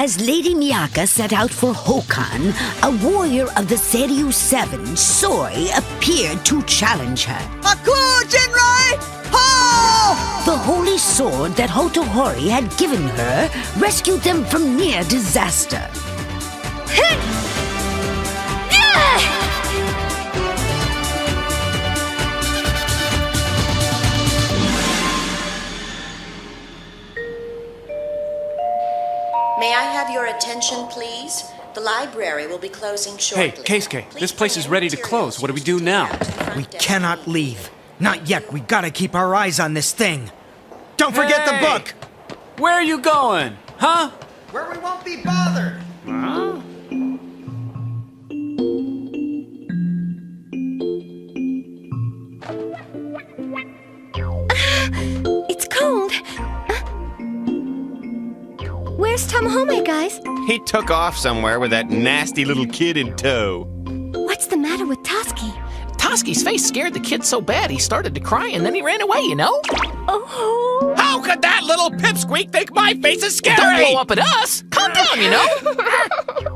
As Lady Miyaka set out for Hokan, a warrior of the Seiryu Seven, Soi, appeared to challenge her. Haku Jinrai! Ho! The holy sword that Hotohori had given her rescued them from near disaster. May I have your attention, please? The library will be closing shortly. Hey, Keisuke, this place is ready to close. What do we do now? We cannot leave. Not yet. We gotta keep our eyes on this thing. Don't forget the book! Where are you going? Huh? Where we won't be bothered. It's cold. Where's Tamahome, guys? He took off somewhere with that nasty little kid in tow. What's the matter with Toski? Toski's face scared the kid so bad he started to cry and then he ran away, you know? Oh. How could that little pipsqueak think my face is scary? Don't blow up at us! Calm down, you know?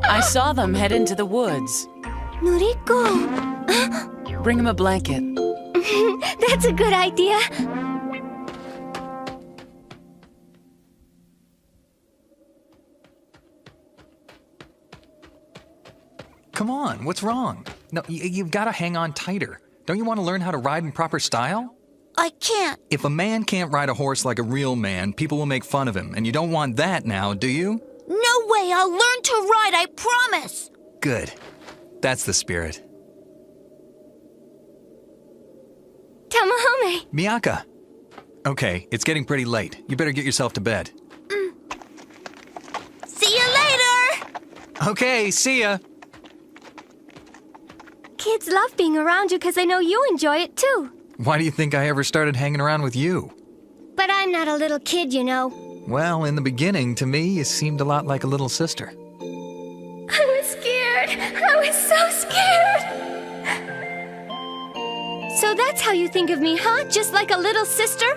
I saw them head into the woods. Noriko. Bring him a blanket. That's a good idea. Come on, what's wrong? No, you've got to hang on tighter. Don't you want to learn how to ride in proper style? I can't. If a man can't ride a horse like a real man, people will make fun of him, and you don't want that now, do you? No way, I'll learn to ride, I promise. Good. That's the spirit. Tamahome. Miyaka. Okay, it's getting pretty late. You better get yourself to bed. See you later. Okay, see ya. Kids love being around you because they know you enjoy it too. Why do you think I ever started hanging around with you? But I'm not a little kid, you know. Well, in the beginning, to me, you seemed a lot like a little sister. I was scared. I was so scared. So that's how you think of me, huh? Just like a little sister?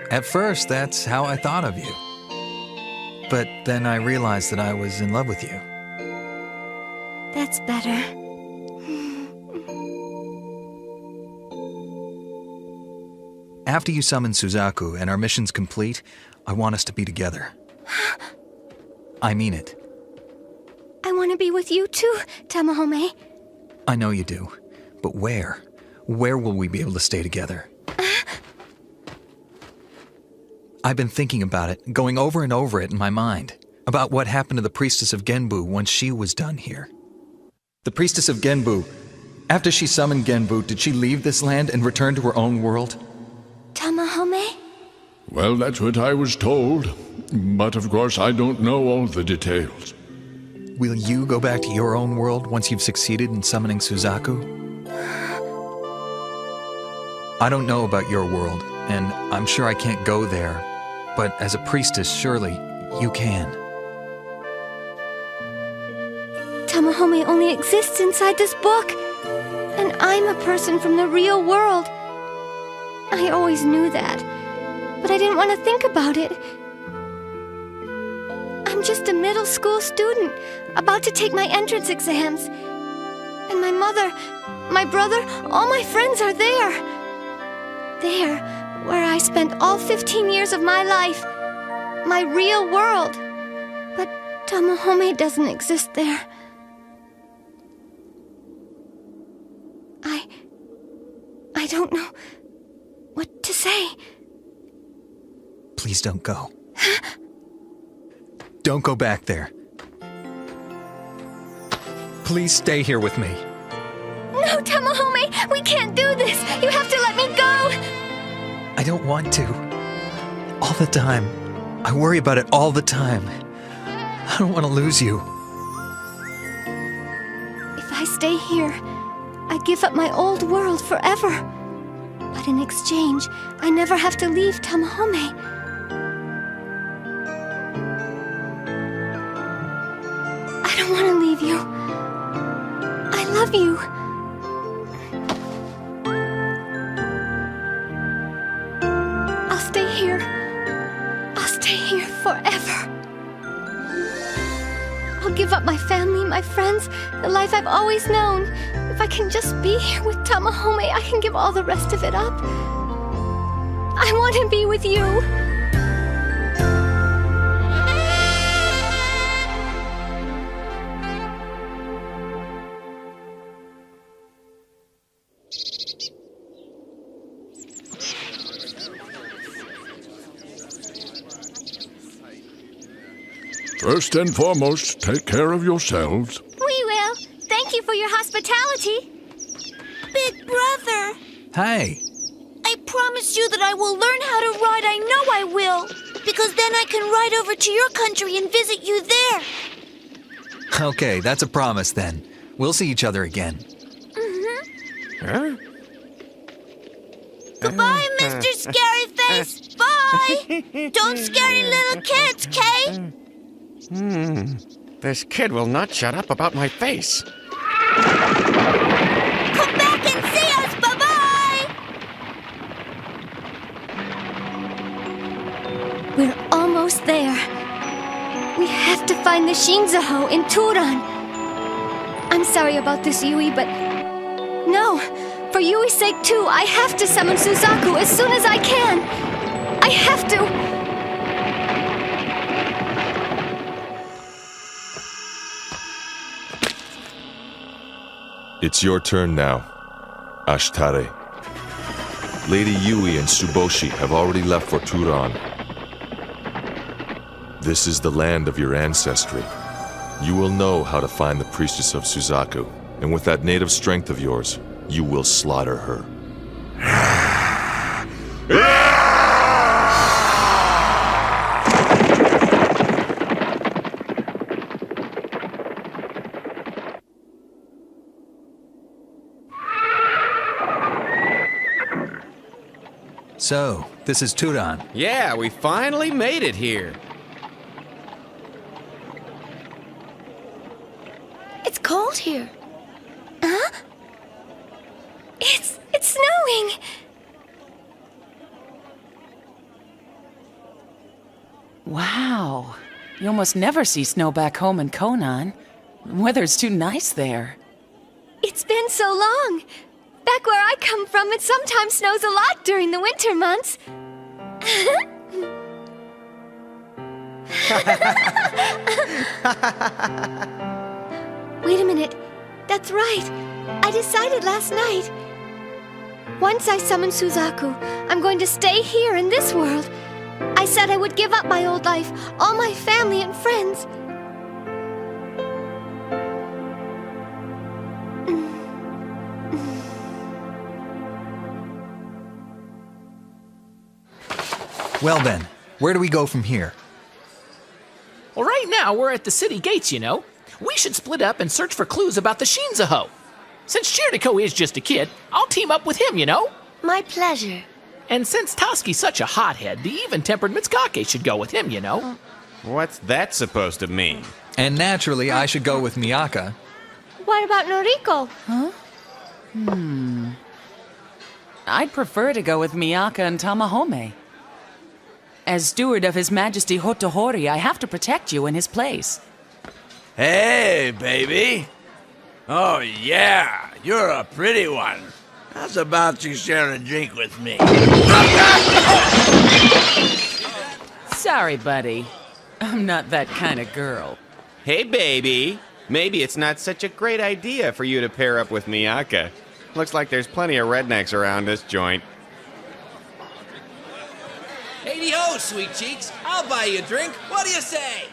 At first, that's how I thought of you. But then I realized that I was in love with you. That's better. After you summon Suzaku and our mission's complete, I want us to be together. I mean it. I want to be with you too, Tamahome. I know you do. But where? Where will we be able to stay together? I've been thinking about it, going over and over it in my mind, about what happened to the priestess of Genbu once she was done here. The priestess of Genbu, after she summoned Genbu, did she leave this land and return to her own world? Tamahome? Well, that's what I was told. But of course, I don't know all the details. Will you go back to your own world once you've succeeded in summoning Suzaku? I don't know about your world, and I'm sure I can't go there. But as a priestess, surely you can. Tamahome only exists inside this book. And I'm a person from the real world. I always knew that, but I didn't want to think about it. I'm just a middle school student, about to take my entrance exams. And my mother, my brother, all my friends are there. There, where I spent all 15 years of my life. My real world. But Tamahome doesn't exist there. I don't know what to say. Please don't go. Don't go back there. Please stay here with me. No, Tamahome, we can't do this. You have to let me go. I don't want to. All the time. I worry about it all the time. I don't want to lose you. If I stay here, I give up my old world forever. But in exchange, I never have to leave Tamahome. I don't want to leave you. I love you. I'll stay here. I'll stay here forever. give up my family, my friends, the life I've always known. If I can just be here with Tamahome, I can give all the rest of it up. I want to be with you. First and foremost, take care of yourselves. We will. Thank you for your hospitality. Big brother, Hi. I promise you that I will learn how to ride. I know I will. Because then I can ride over to your country and visit you there. Okay, that's a promise then. We'll see each other again. Huh? Goodbye, Mr. Scary Face. Bye. Don't scare little kids, Kay. This kid will not shut up about my face. Come back and see us. Bye-bye. We're almost there. We have to find the Shinzaho in Turan. I'm sorry about this, Yui, but... No, for Yui's sake too, I have to summon Suzaku as soon as I can. I have to... It's your turn now, Ashtare. Lady Yui and Tsuboshi have already left for Turan. This is the land of your ancestry. You will know how to find the priestess of Suzaku, and with that native strength of yours, you will slaughter her. So, this is Turan. Yeah, we finally made it here. It's cold here. Huh? It's snowing! Wow. You almost never see snow back home in Konan. Weather's too nice there. It's been so long. Back where I come from, it sometimes snows a lot during the winter months. Wait a minute. That's right. I decided last night. Once I summon Suzaku, I'm going to stay here in this world. I said I would give up my old life, all my family and friends. Well then, where do we go from here? Well, right now we're at the city gates, you know. We should split up and search for clues about the Shinzaho. Since Shirdako is just a kid, I'll team up with him, you know. My pleasure. And since Toski's such a hothead, the even-tempered Mitsukake should go with him, you know. What's that supposed to mean? And naturally, I should go with Miyaka. What about Noriko? Huh? I'd prefer to go with Miyaka and Tamahome. As steward of His Majesty Hotohori, I have to protect you in his place. Hey, baby. Oh, yeah, you're a pretty one. How's about you share a drink with me? Sorry, buddy. I'm not that kind of girl. Hey, baby. Maybe it's not such a great idea for you to pair up with Miyaka. Looks like there's plenty of rednecks around this joint. Hey-ho, sweet cheeks. I'll buy you a drink. What do you say?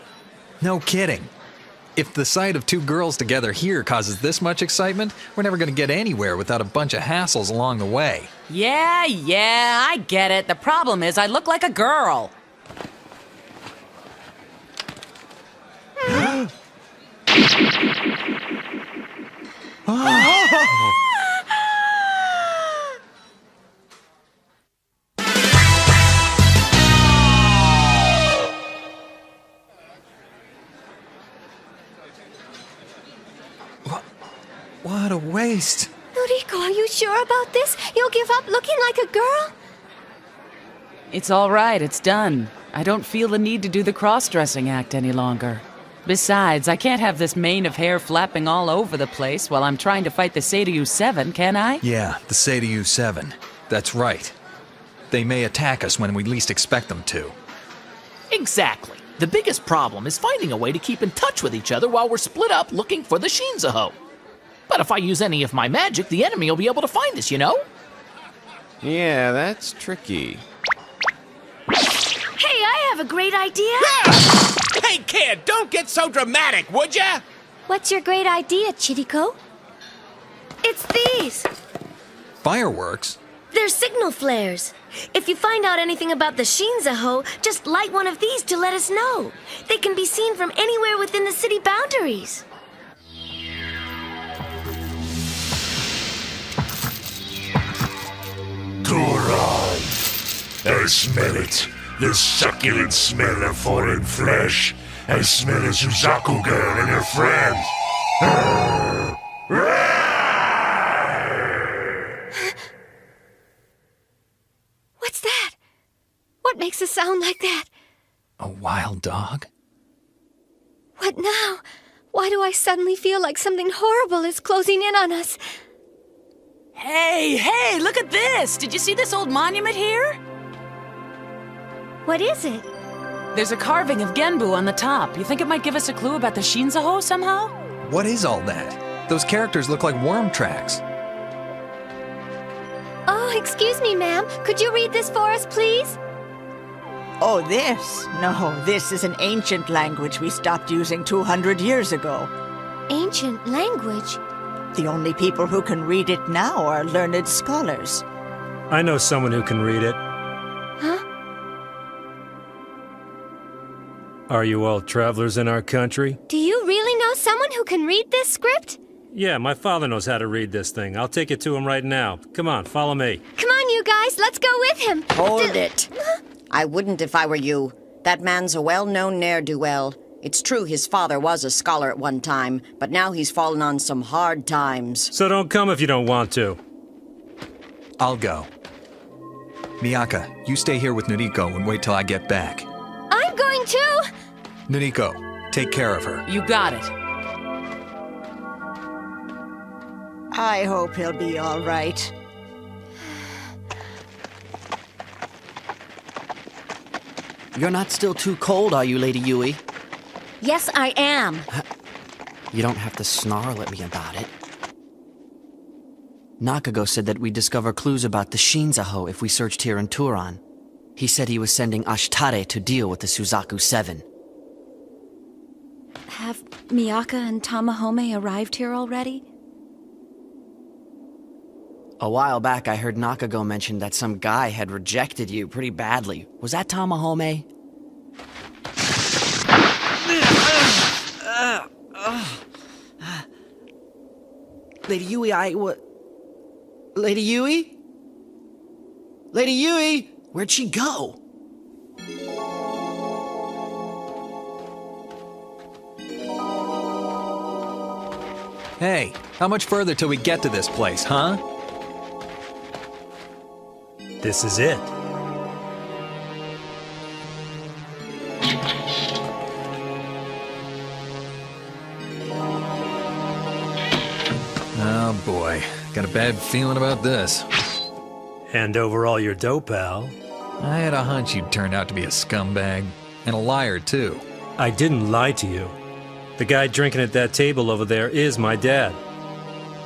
No kidding. If the sight of two girls together here causes this much excitement, we're never going to get anywhere without a bunch of hassles along the way. Yeah, I get it. The problem is I look like a girl. What a waste. Noriko, are you sure about this? You'll give up looking like a girl? It's all right. It's done. I don't feel the need to do the cross-dressing act any longer. Besides, I can't have this mane of hair flapping all over the place while I'm trying to fight the Seiryu 7, can I? Yeah, the Seiryu 7. That's right. They may attack us when we least expect them to. Exactly. The biggest problem is finding a way to keep in touch with each other while we're split up looking for the Shinzaho. But if I use any of my magic, the enemy will be able to find us, you know? Yeah, that's tricky. Hey, I have a great idea. Hey, kid, don't get so dramatic, would ya? What's your great idea, Chiriko? It's these. Fireworks? They're signal flares. If you find out anything about the Shinzaho, just light one of these to let us know. They can be seen from anywhere within the city boundaries. Turan! I smell it. The succulent smell of foreign flesh. I smell a Suzaku girl and her friends. What's that? What makes a sound like that? A wild dog? What now? Why do I suddenly feel like something horrible is closing in on us? Hey, look at this! Did you see this old monument here? What is it? There's a carving of Genbu on the top. You think it might give us a clue about the Shinzaho somehow? What is all that? Those characters look like worm tracks. Oh, excuse me, ma'am. Could you read this for us, please? Oh, this? No, this is an ancient language we stopped using 200 years ago. Ancient language? The only people who can read it now are learned scholars. I know someone who can read it. Huh? Are you all travelers in our country? Do you really know someone who can read this script? Yeah, my father knows how to read this thing. I'll take it to him right now. Come on, follow me. Come on, you guys, let's go with him. Hold it. I wouldn't if I were you. That man's a well-known ne'er-do-well. It's true his father was a scholar at one time, but now he's fallen on some hard times. So don't come if you don't want to. I'll go. Miyaka, you stay here with Noriko and wait till I get back. I'm going too. Noriko, take care of her. You got it. I hope he'll be all right. You're not still too cold, are you, Lady Yui? Yes, I am. You don't have to snarl at me about it. Nakago said that we'd discover clues about the Shinzaho if we searched here in Turan. He said he was sending Ashitare to deal with the Suzaku 7. Have Miyaka and Tamahome arrived here already? A while back, I heard Nakago mention that some guy had rejected you pretty badly. Was that Tamahome? Lady Yui, Lady Yui? Lady Yui? Where'd she go? Hey, how much further till we get to this place, huh? This is it. Oh boy, got a bad feeling about this. Hand over all your dough, pal. I had a hunch you'd turn out to be a scumbag. And a liar, too. I didn't lie to you. The guy drinking at that table over there is my dad.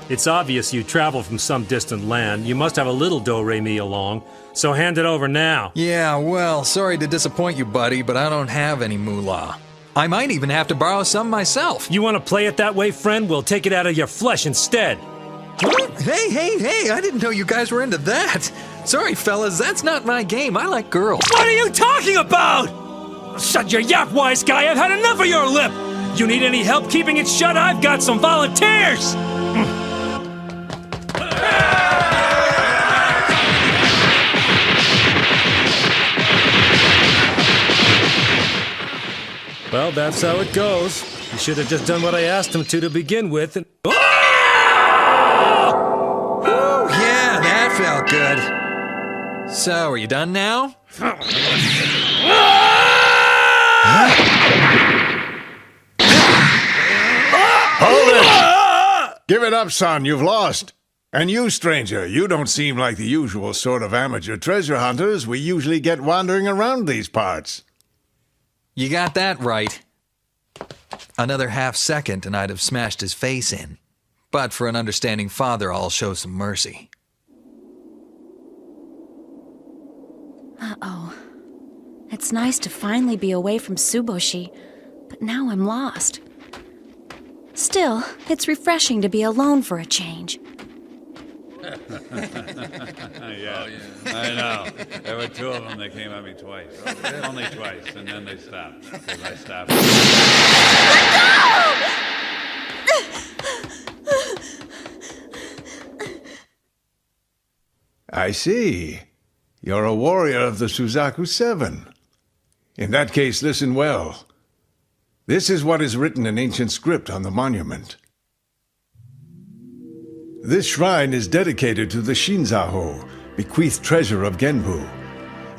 It's obvious you travel from some distant land. You must have a little do-re-mi along, so hand it over now. Yeah, well, sorry to disappoint you, buddy, but I don't have any moolah. I might even have to borrow some myself. You want to play it that way, friend? We'll take it out of your flesh instead. Hey, I didn't know you guys were into that. Sorry, fellas, that's not my game. I like girls. What are you talking about? Shut your yap, wise guy. I've had enough of your lip. You need any help keeping it shut? I've got some volunteers. Well, that's how it goes. You should have just done what I asked him to begin with. And... Ooh, yeah, that felt good. So, are you done now? Give it up, son. You've lost. And you, stranger, you don't seem like the usual sort of amateur treasure hunters we usually get wandering around these parts. You got that right. Another half second and I'd have smashed his face in. But for an understanding father, I'll show some mercy. Uh-oh. It's nice to finally be away from Tsuboshi, but now I'm lost. Still, it's refreshing to be alone for a change. Yeah, I know. There were two of them that came at me twice. Only twice, and then they stopped. Because I stopped. I see. You're a warrior of the Suzaku Seven. In that case, listen well. This is what is written in ancient script on the monument. This shrine is dedicated to the Shinzaho, bequeathed treasure of Genbu.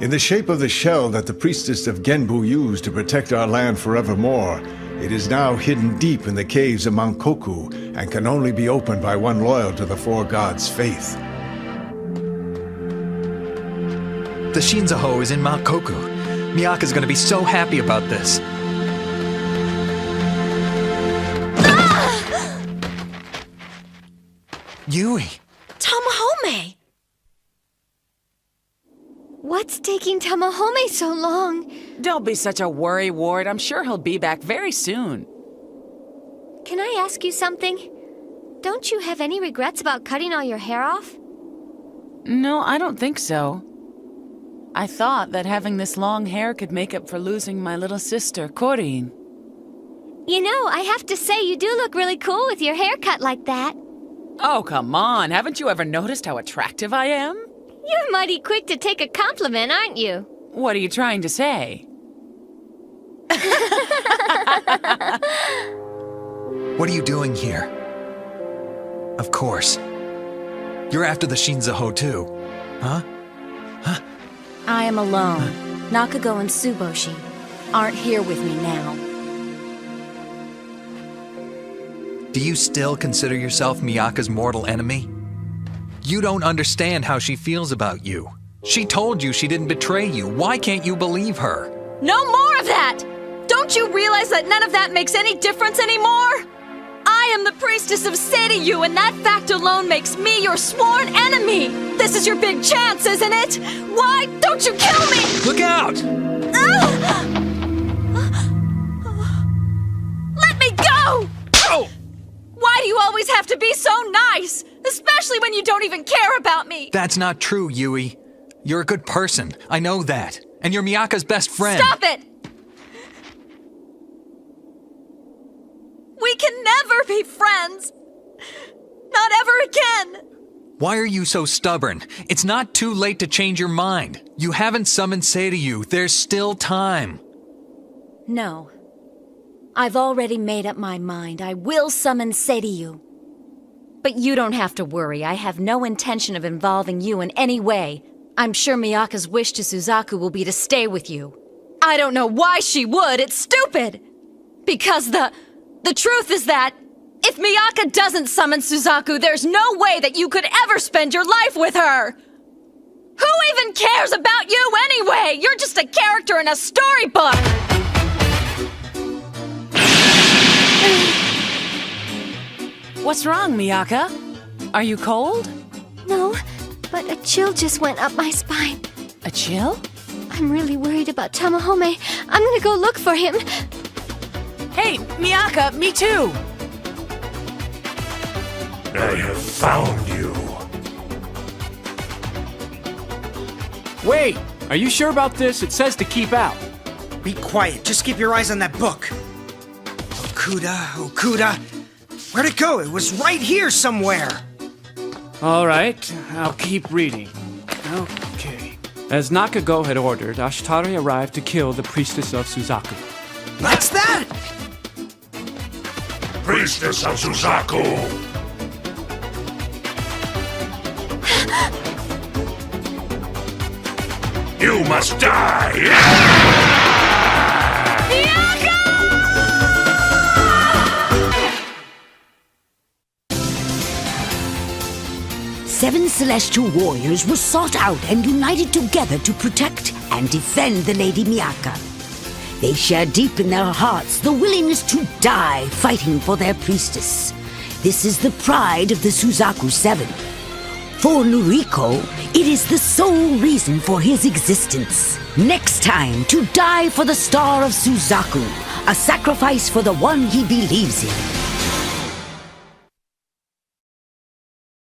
In the shape of the shell that the priestess of Genbu used to protect our land forevermore, it is now hidden deep in the caves of Mount Koku and can only be opened by one loyal to the four gods' faith. The Shinzaho is in Mount Koku. Miyaka's gonna be so happy about this. Yui! Tamahome! What's taking Tamahome so long? Don't be such a worrywart. I'm sure he'll be back very soon. Can I ask you something? Don't you have any regrets about cutting all your hair off? No, I don't think so. I thought that having this long hair could make up for losing my little sister, Corinne. You know, I have to say you do look really cool with your hair cut like that. Oh, come on. Haven't you ever noticed how attractive I am? You're mighty quick to take a compliment, aren't you? What are you trying to say? What are you doing here? Of course. You're after the Shinzaho too, huh? I am alone. Nakago and Tsuboshi aren't here with me now. Do you still consider yourself Miyaka's mortal enemy? You don't understand how she feels about you. She told you she didn't betray you. Why can't you believe her? No more of that! Don't you realize that none of that makes any difference anymore? I am the priestess of Seiryu, and that fact alone makes me your sworn enemy! This is your big chance, isn't it? Why don't you kill me? Look out! Let me go! Oh! Why do you always have to be so nice? Especially when you don't even care about me! That's not true, Yui. You're a good person. I know that. And you're Miyaka's best friend. Stop it! We can never be friends! Not ever again! Why are you so stubborn? It's not too late to change your mind. You haven't summoned Seiryu. There's still time. No. I've already made up my mind. I will summon Seiryu. But you don't have to worry. I have no intention of involving you in any way. I'm sure Miyaka's wish to Suzaku will be to stay with you. I don't know why she would. It's stupid! Because the truth is that if Miyaka doesn't summon Suzaku, there's no way that you could ever spend your life with her! Who even cares about you anyway? You're just a character in a storybook! What's wrong, Miyaka? Are you cold? No, but a chill just went up my spine. A chill? I'm really worried about Tamahome. I'm gonna go look for him. Hey, Miyaka, me too! I have found you. Wait! Are you sure about this? It says to keep out. Be quiet. Just keep your eyes on that book. Okuda. Where'd it go? It was right here somewhere. All right, I'll keep reading. Okay. As Nakago had ordered, Ashitare arrived to kill the priestess of Suzaku. What's that? Priestess of Suzaku! You must die! 7 celestial warriors were sought out and united together to protect and defend the Lady Miyaka. They share deep in their hearts the willingness to die fighting for their priestess. This is the pride of the Suzaku Seven. For Noriko, it is the sole reason for his existence. Next time, to die for the Star of Suzaku, a sacrifice for the one he believes in.